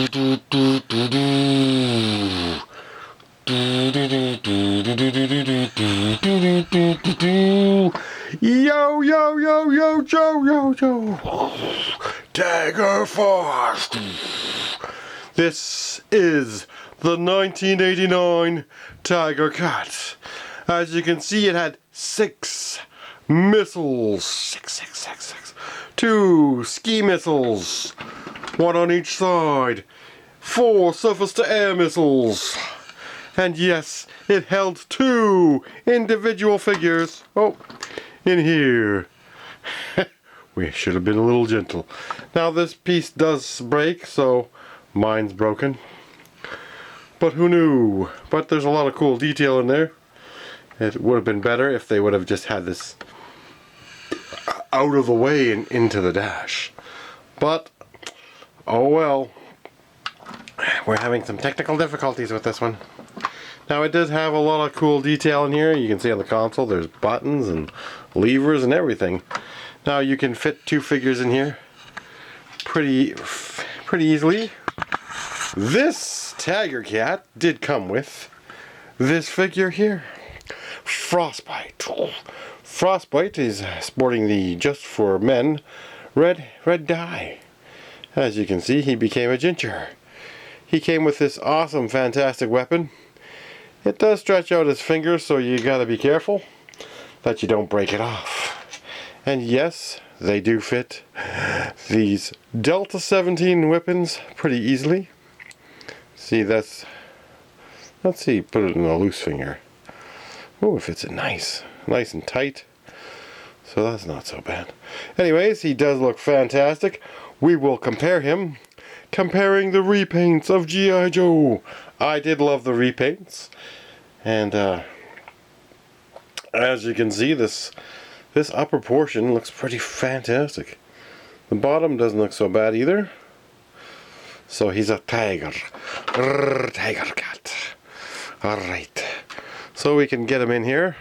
Yo, yo, yo, yo, Joe, yo, Joe. Tiger Force. This is the 1989 Tiger Cat. As you can see, it had 6 missiles. 6. 2 ski missiles. 1 on each side. 4 surface-to-air missiles. And yes, it held 2 individual figures. Oh, in here. We should have been a little gentle. Now this piece does break, so mine's broken. But who knew? But there's a lot of cool detail in there. It would have been better if they would have just had this out of the way and into the dash. But, oh well. We're having some technical difficulties with this one. Now it does have a lot of cool detail in here. You can see on the console there's buttons and levers and everything. Now you can fit 2 figures in here pretty easily. This Tiger Cat did come with this figure here, Frostbite. Frostbite is sporting the Just for Men red dye. As you can see, he became a ginger. He came with this awesome, fantastic weapon. It does stretch out his fingers, so you gotta be careful that you don't break it off. And yes, they do fit these Delta 17 weapons pretty easily. See, let's see, put it in a loose finger. Oh, it fits it nice and tight. So that's not so bad. Anyways, he does look fantastic. We will compare him, comparing the repaints of G.I. Joe. I did love the repaints, and as you can see, this upper portion looks pretty fantastic. The bottom doesn't look so bad either. So he's a tiger cat. Alright, so we can get him in here.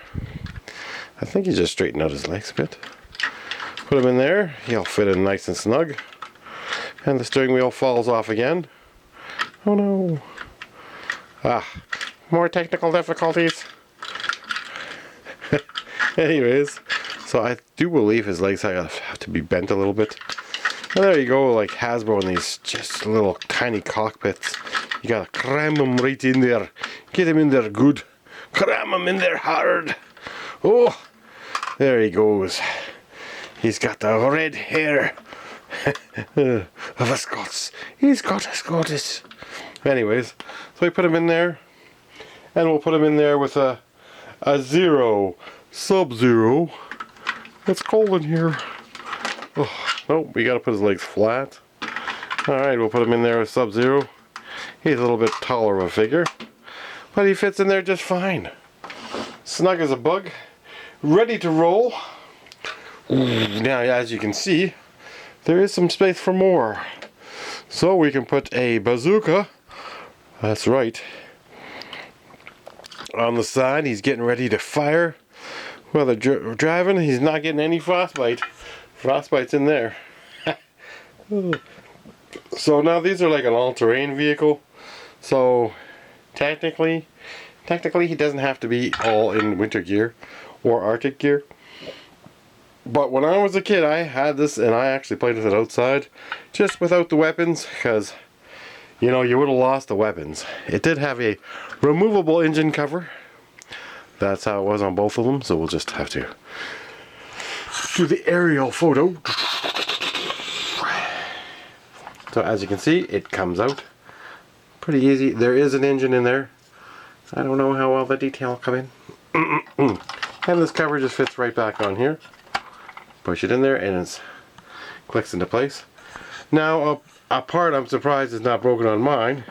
I think he just straightened out his legs a bit. Put him in there, he'll fit in nice and snug. And the steering wheel falls off again. Oh no. More technical difficulties. Anyways, so I do believe his legs have to be bent a little bit. And there you go, like Hasbro in these just little tiny cockpits. You gotta cram him right in there. Get him in there good. Cram him in there hard. Oh, there he goes. He's got the red hair of a Scots. He's got a Scottish. Anyways, so we put him in there, and we'll put him in there with a Zero Sub-Zero. It's cold in here. Oh, nope, we gotta put his legs flat. Alright, we'll put him in there with Sub-Zero. He's a little bit taller of a figure, but he fits in there just fine. Snug as a bug, ready to roll. Now, as you can see, there is some space for more. So we can put a bazooka, that's right, on the side. He's getting ready to fire. While they're driving, he's not getting any frostbite. Frostbite's in there. So now these are like an all-terrain vehicle. So technically he doesn't have to be all in winter gear or Arctic gear. But when I was a kid, I had this and I actually played with it outside, just without the weapons, because, you know, you would have lost the weapons. It did have a removable engine cover. That's how it was on both of them, so we'll just have to do the aerial photo. So as you can see, it comes out pretty easy. There is an engine in there. I don't know how well the detail will come in. And this cover just fits right back on here. Push it in there and it clicks into place. Now a part I'm surprised is not broken on mine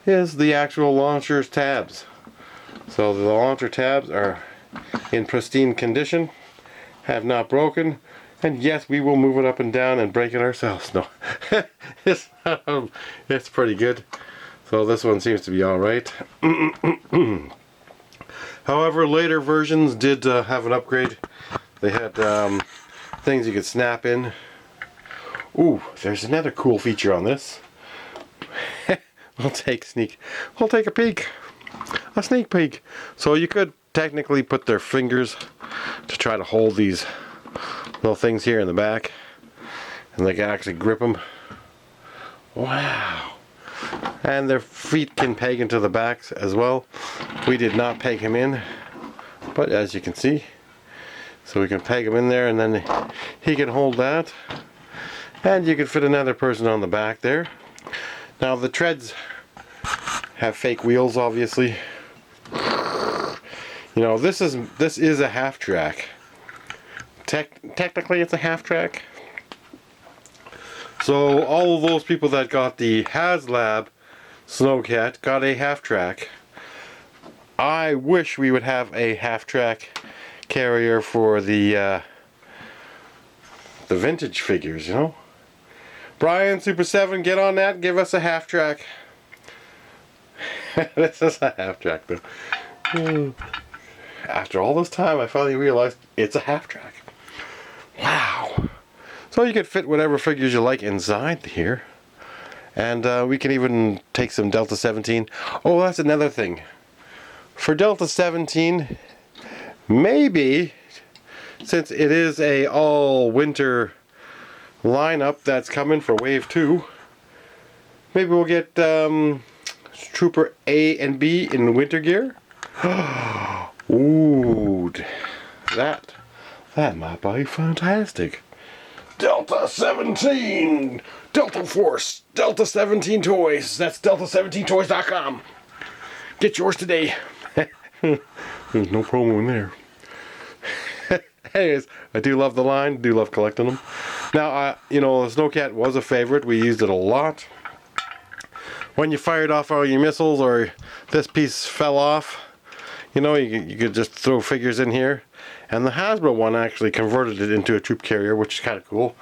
is the actual launcher's tabs. So the launcher tabs are in pristine condition, have not broken, and yes, we will move it up and down and break it ourselves. No, it's pretty good. So this one seems to be alright. However, later versions did have an upgrade. They had things you could snap in. Ooh, there's another cool feature on this. I'll take a peek. A sneak peek. So you could technically put their fingers to try to hold these little things here in the back. And they can actually grip them. Wow. And their feet can peg into the backs as well. We did not peg him in, but as you can see, so we can peg him in there and then he can hold that. And you can fit another person on the back there. Now the treads have fake wheels, obviously. You know, this is a half track. Technically it's a half track. So all of those people that got the HasLab Snowcat got a half track. I wish we would have a half track carrier for the vintage figures, you know. Brian Super 7, get on that, give us a half track. This is a half track though. After all this time I finally realized it's a half track. Wow. So you could fit whatever figures you like inside here. And we can even take some Delta 17. Oh, that's another thing. For Delta 17, maybe, since it is a all-winter lineup that's coming for Wave 2, maybe we'll get Trooper A and B in winter gear. Ooh, that might be fantastic. Delta 17! Delta Force! Delta 17 Toys! That's delta17toys.com. Get yours today. There's no promo in there. Anyways, I do love the line, do love collecting them. Now, you know, the Snowcat was a favorite. We used it a lot. When you fired off all your missiles or this piece fell off, you know, you could just throw figures in here. And the Hasbro one actually converted it into a troop carrier, which is kind of cool.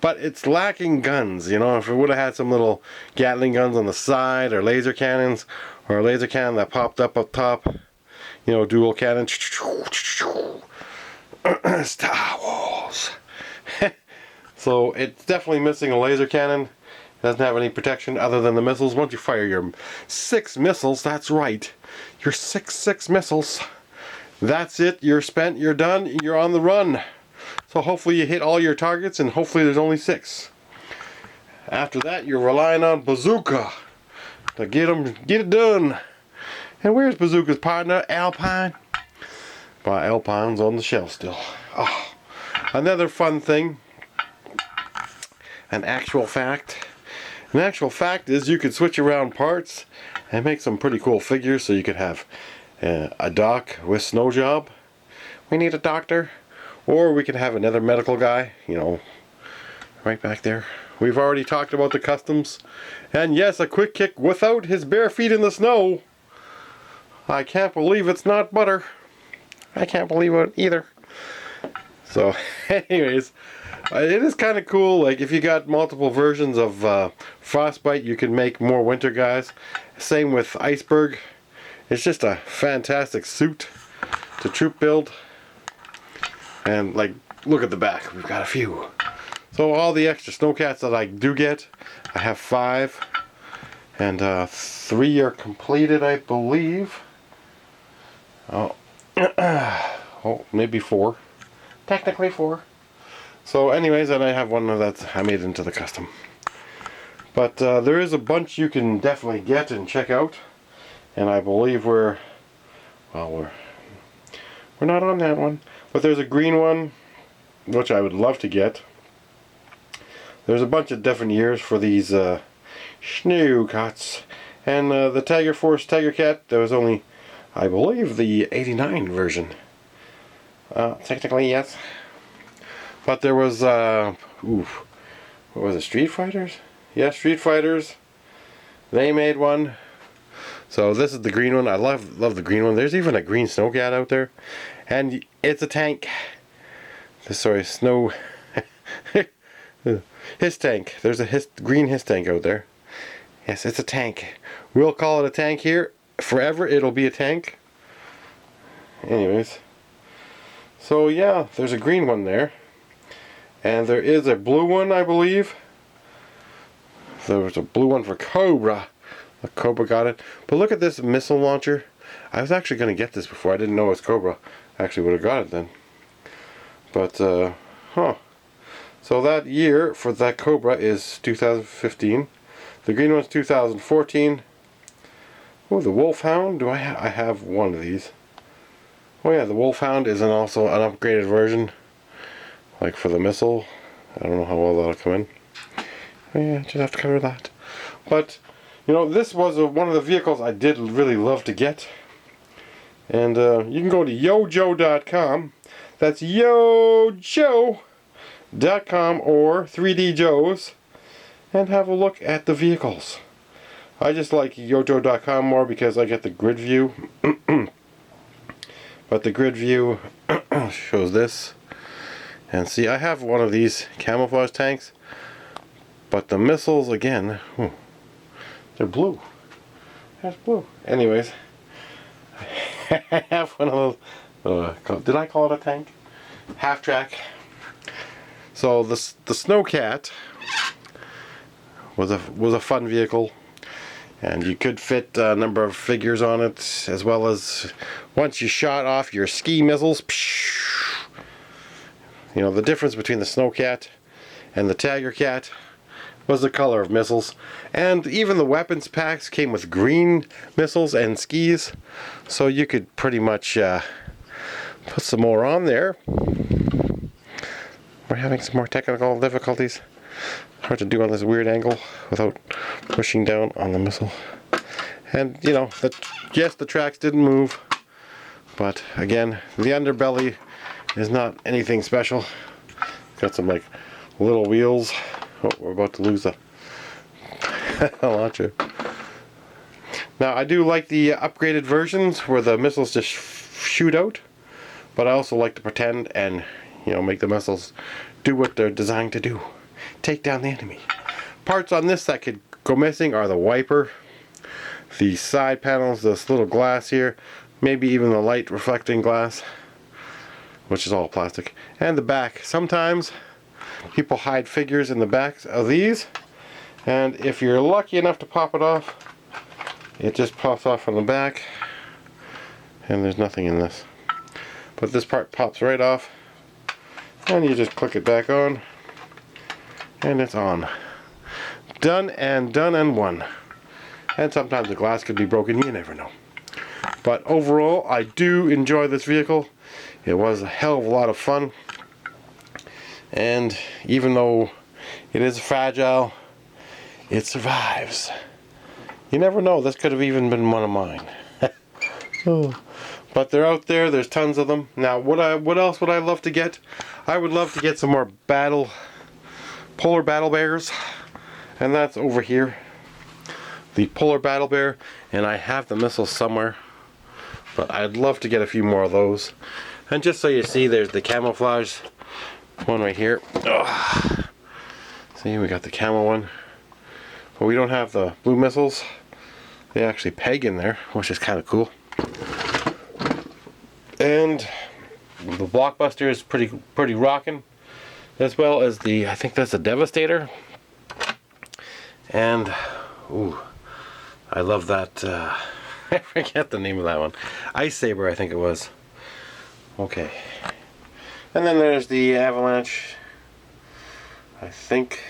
But it's lacking guns, you know. If it would have had some little Gatling guns on the side, or laser cannons, or a laser cannon that popped up top, you know, dual cannon. Star Wars. So it's definitely missing a laser cannon. It doesn't have any protection other than the missiles. Once you fire your 6 missiles, that's right, your 6 missiles, that's it, you're spent, you're done, you're on the run. So hopefully you hit all your targets, and hopefully there's only 6. After that, you're relying on Bazooka to get it done. And where's Bazooka's partner, Alpine? Well, Alpine's on the shelf still. Oh, another fun thing, an actual fact. An actual fact is you could switch around parts and make some pretty cool figures. So you could have a doc with snow job. We need a doctor. Or we could have another medical guy, you know, right back there. We've already talked about the customs. And yes, a quick kick without his bare feet in the snow. I can't believe it's not butter. I can't believe it either. So, anyways, it is kind of cool. Like, if you got multiple versions of Frostbite, you can make more winter guys. Same with Iceberg. It's just a fantastic suit to troop build. And, like, look at the back. We've got a few. So, all the extra Snowcats that I do get, I have 5. And 3 are completed, I believe. Oh, oh, maybe 4. Technically 4. So anyways, and I have one that I made into the custom. But there is a bunch you can definitely get and check out. And I believe we're not on that one. But there's a green one, which I would love to get. There's a bunch of different years for these Snowcats. And the Tiger Force Tiger Cat, there was only, I believe, the 89 version. Technically, yes. But there was, what was it, Street Fighters? Yeah, Street Fighters. They made one. So this is the green one. I love the green one. There's even a green Snowcat out there. And it's a tank. Sorry, snow... His tank. There's a green his tank out there. Yes, it's a tank. We'll call it a tank here. Forever it'll be a tank. Anyways. So yeah, there's a green one there. And there is a blue one, I believe. There was a blue one for Cobra. A Cobra got it. But look at this missile launcher. I was actually going to get this before. I didn't know it was Cobra. I actually would have got it then. But, So that year for that Cobra is 2015. The green one's 2014. Oh, the Wolfhound. I have one of these. Oh yeah, the Wolfhound is also an upgraded version. Like for the missile. I don't know how well that'll come in. Oh yeah, just have to cover that. But, you know, this was one of the vehicles I did really love to get. And you can go to yojoe.com. That's yojoe.com or 3D Joe's and have a look at the vehicles. I just like yojoe.com more because I get the grid view. But the grid view shows this. And see, I have one of these camouflage tanks. But the missiles, again, they're blue. That's blue. Anyways, I have one of those. Did I call it a tank? Half track. So the Snowcat was a fun vehicle, and you could fit a number of figures on it, as well as once you shot off your ski missiles. You know, the difference between the Snowcat and the Tiger Cat was the color of missiles, and even the weapons packs came with green missiles and skis, so you could pretty much put some more on there. We're having some more technical difficulties. Hard to do on this weird angle without pushing down on the missile. And you know, yes, the tracks didn't move, but again, the underbelly is not anything special. Got some like little wheels. Oh, we're about to lose the launcher. Now, I do like the upgraded versions where the missiles just shoot out, but I also like to pretend and, you know, make the missiles do what they're designed to do. Take down the enemy. Parts on this that could go missing are the wiper, the side panels, this little glass here, maybe even the light reflecting glass, which is all plastic, and the back. Sometimes people hide figures in the backs of these, and if you're lucky enough to pop it off, it just pops off on the back, and there's nothing in this. But this part pops right off, and you just click it back on, and it's on. Done and one. And sometimes the glass could be broken, you never know. But overall, I do enjoy this vehicle. It was a hell of a lot of fun. And even though it is fragile, it survives. You never know, this could have even been one of mine. Oh. But they're out there, there's tons of them. Now, what else would I love to get? I would love to get some more polar battle bears. And that's over here. The polar battle bear. And I have the missiles somewhere. But I'd love to get a few more of those. And just so you see, there's the camouflage one right here. Ugh. See, we got the camo one. But we don't have the blue missiles. They actually peg in there, which is kind of cool. And the Blockbuster is pretty rocking. As well as the, I think that's a Devastator. And, ooh, I love that, I forget the name of that one. Ice Saber, I think it was. Okay. And then there's the Avalanche. I think.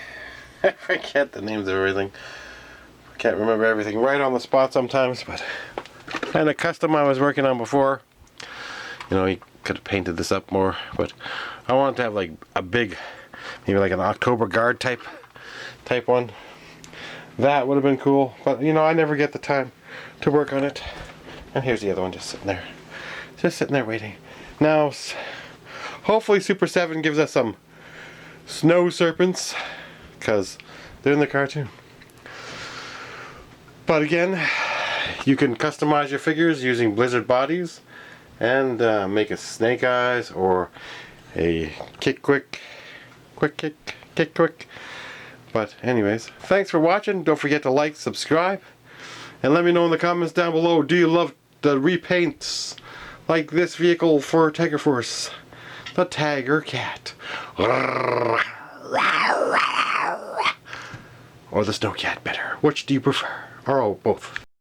I forget the names of everything. I can't remember everything right on the spot sometimes, but. And a custom I was working on before. You know, you could have painted this up more, but I wanted to have like a big, maybe like an October Guard type one. That would have been cool, but you know, I never get the time to work on it. And here's the other one just sitting there. Just sitting there waiting. Now, hopefully Super 7 gives us some snow serpents, because they're in the cartoon. But again, you can customize your figures using Blizzard bodies and make a Snake Eyes or a Kick Quick. But anyways, thanks for watching. Don't forget to like, subscribe, and let me know in the comments down below, do you love the repaints like this vehicle for Tiger Force, the Tiger Cat, or the Snowcat better? Which do you prefer? Or both.